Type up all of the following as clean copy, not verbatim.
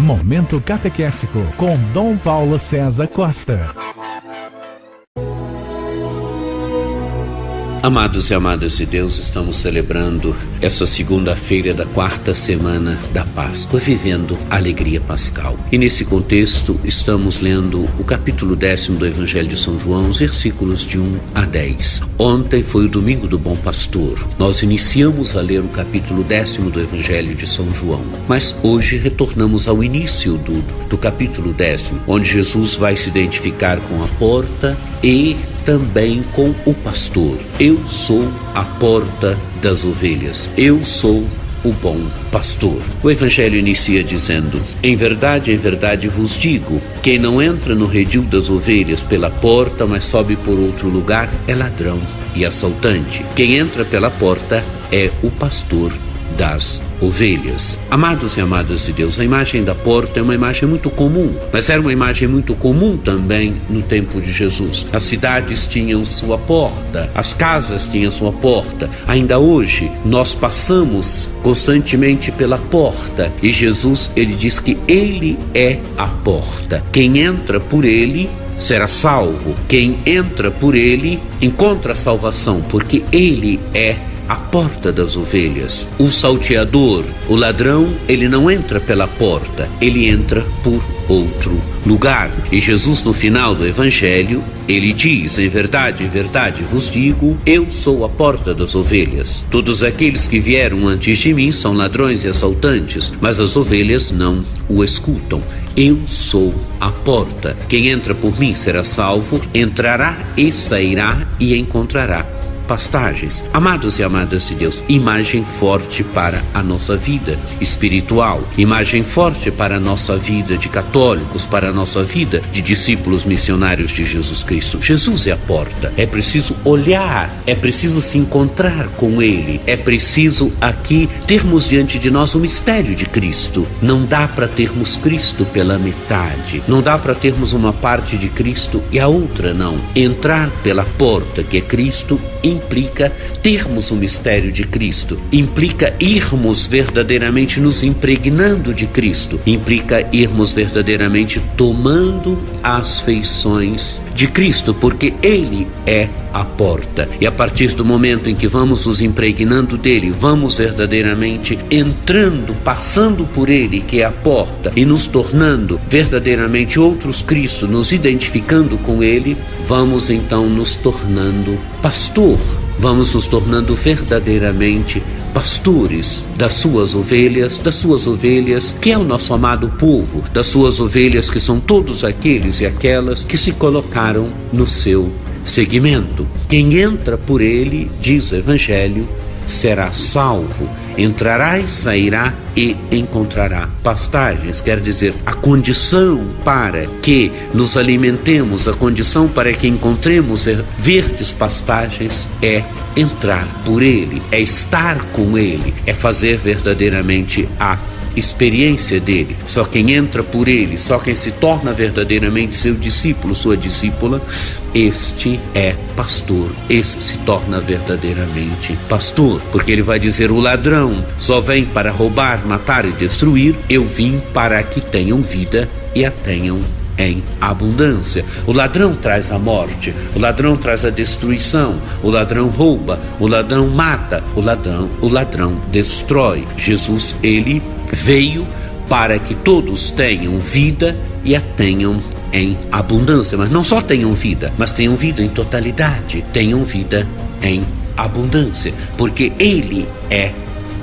Momento Catequético com Dom Paulo César Costa. Amados e amadas de Deus, estamos celebrando essa segunda-feira da quarta semana da Páscoa, vivendo a alegria pascal. E nesse contexto, estamos lendo o capítulo 10º do Evangelho de São João, os versículos de 1 a 10. Ontem foi o domingo do Bom Pastor. Nós iniciamos a ler o capítulo 10º do Evangelho de São João, mas hoje retornamos ao início do capítulo 10º, onde Jesus vai se identificar com a porta e também com o pastor. Eu sou a porta das ovelhas. Eu sou o bom pastor. O Evangelho inicia dizendo: em verdade vos digo, quem não entra no redil das ovelhas pela porta, mas sobe por outro lugar, é ladrão e assaltante. Quem entra pela porta é o pastor das ovelhas. Amados e amadas de Deus, a imagem da porta é uma imagem muito comum, mas era uma imagem muito comum também no tempo de Jesus. As cidades tinham sua porta, as casas tinham sua porta. Ainda hoje, nós passamos constantemente pela porta e Jesus, ele diz que ele é a porta. Quem entra por ele será salvo. Quem entra por ele encontra salvação, porque ele é a porta das ovelhas. O salteador, o ladrão, ele não entra pela porta, ele entra por outro lugar. E Jesus, no final do Evangelho, ele diz: em verdade vos digo, eu sou a porta das ovelhas. Todos aqueles que vieram antes de mim são ladrões e assaltantes, mas as ovelhas não o escutam. Eu sou a porta. Quem entra por mim será salvo, entrará e sairá e encontrará pastagens. Amados e amadas de Deus, imagem forte para a nossa vida espiritual, imagem forte para a nossa vida de católicos, para a nossa vida de discípulos missionários de Jesus Cristo. Jesus é a porta. É preciso olhar, é preciso se encontrar com Ele, é preciso aqui termos diante de nós o mistério de Cristo. Não dá para termos Cristo pela metade, não dá para termos uma parte de Cristo e a outra não. Entrar pela porta, que é Cristo, implica termos o mistério de Cristo, implica irmos verdadeiramente nos impregnando de Cristo, implica irmos verdadeiramente tomando as feições de Cristo, porque Ele é a porta. E a partir do momento em que vamos nos impregnando dele, vamos verdadeiramente entrando, passando por ele, que é a porta, e nos tornando verdadeiramente outros Cristo, nos identificando com ele, vamos então nos tornando pastor, vamos nos tornando verdadeiramente pastores das suas ovelhas, que é o nosso amado povo, das suas ovelhas, que são todos aqueles e aquelas que se colocaram no seu seguimento. Quem entra por ele, diz o Evangelho, será salvo, entrará e sairá e encontrará pastagens. Quer dizer, a condição para que nos alimentemos, a condição para que encontremos verdes pastagens é entrar por ele, é estar com ele, é fazer verdadeiramente a experiência dele. Só quem entra por ele, só quem se torna verdadeiramente seu discípulo, sua discípula, este é pastor, este se torna verdadeiramente pastor, porque ele vai dizer: o ladrão só vem para roubar, matar e destruir, eu vim para que tenham vida e a tenham em abundância. O ladrão traz a morte, o ladrão traz a destruição, o ladrão rouba, o ladrão mata, o ladrão destrói. Jesus, ele veio para que todos tenham vida e a tenham em abundância, mas não só tenham vida, mas tenham vida em totalidade, tenham vida em abundância, porque ele é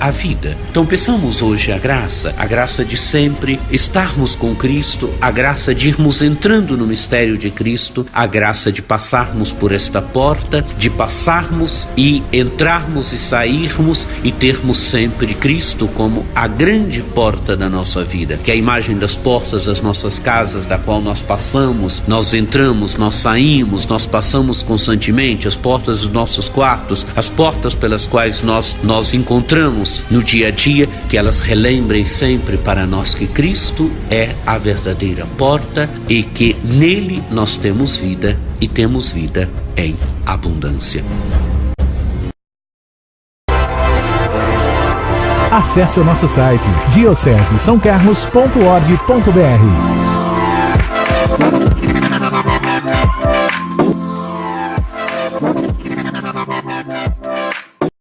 a vida. Então peçamos hoje a graça de sempre estarmos com Cristo, a graça de irmos entrando no mistério de Cristo, a graça de passarmos por esta porta, de passarmos e entrarmos e sairmos e termos sempre Cristo como a grande porta da nossa vida, que é a imagem das portas das nossas casas, da qual nós passamos, nós entramos, nós saímos, nós passamos constantemente, as portas dos nossos quartos, as portas pelas quais nós encontramos no dia a dia, que elas relembrem sempre para nós que Cristo é a verdadeira porta e que nele nós temos vida e temos vida em abundância. acesse o nosso site diocesesaocarlos.org.br.